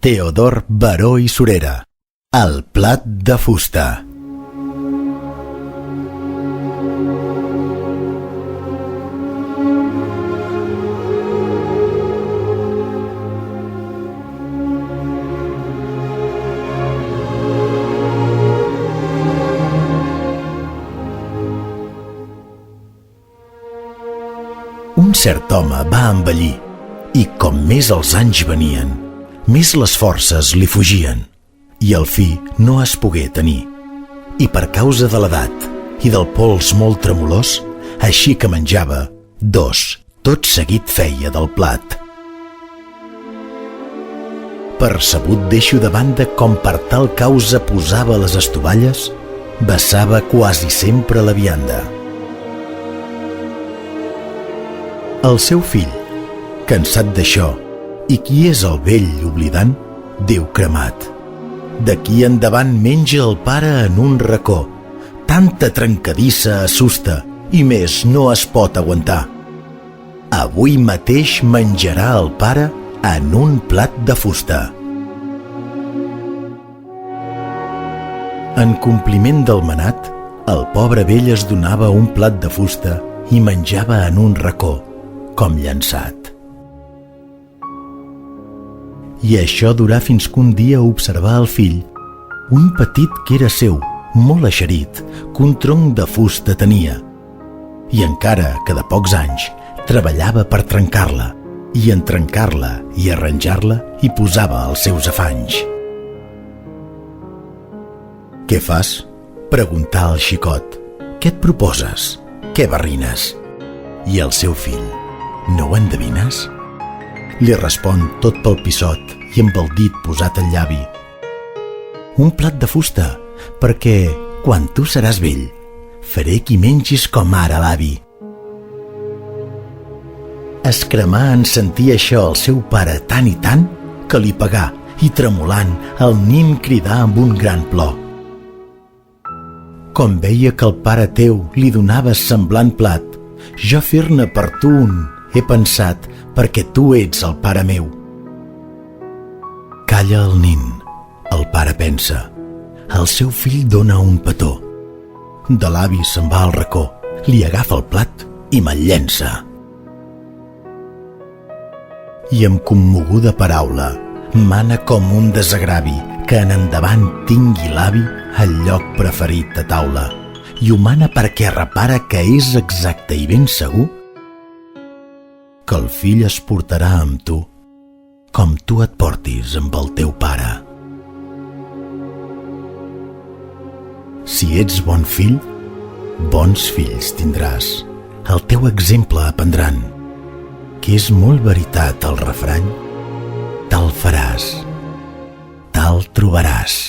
Teodor Baró i Surera. El plat de fusta. Un cert home va envellir i com més els anys venien, més les forces li fugien i al fi no es pogué tenir. I per causa de l'edat i del pols molt tremolós, així que menjava, tot seguit feia del plat. Percebut deixo de banda com per tal causa posava les estovalles, vessava quasi sempre la vianda. El seu fill, cansat d'això, i qui és el vell oblidant, Déu cremat. D'aquí endavant menja el pare en un racó. Tanta trencadissa assusta i més no es pot aguantar. Avui mateix menjarà el pare en un plat de fusta. En compliment del manat, el pobre vell es donava un plat de fusta i menjava en un racó, com llançat. I això durà fins que un dia observà el fill, un petit que era seu, molt eixerit, que un tronc de fusta tenia. I encara que de pocs anys treballava per trencar-la, i en trencar-la i arranjar-la hi posava els seus afanys. «Què fas?», preguntà el xicot. «Què et proposes? Què barrines?» I el seu fill: «No ho endevines?» Li respon tot pel pissot i amb el dit posat al llavi: «Un plat de fusta, perquè, quan tu seràs vell, faré que mengis com ara l'avi». Es cremà en sentir això el seu pare tant i tant que li pegà i tremolant el nin cridà amb un gran plor. Com veia que el pare teu li donava semblant plat, jo fer-ne per tu un he pensat perquè tu ets el pare meu. Calla el nin, el pare pensa. El seu fill dona un petó. De l'avi se'n va al racó, li agafa el plat i me'l llença. I amb commoguda paraula mana com un desagravi que en endavant tingui l'avi el lloc preferit a taula, i ho mana perquè repara que és exacte i ben segur que el fill es portarà amb tu com tu et portis amb el teu pare. Si ets bon fill, bons fills tindràs. El teu exemple aprendran, que és molt veritat el refrany: tal faràs, tal trobaràs.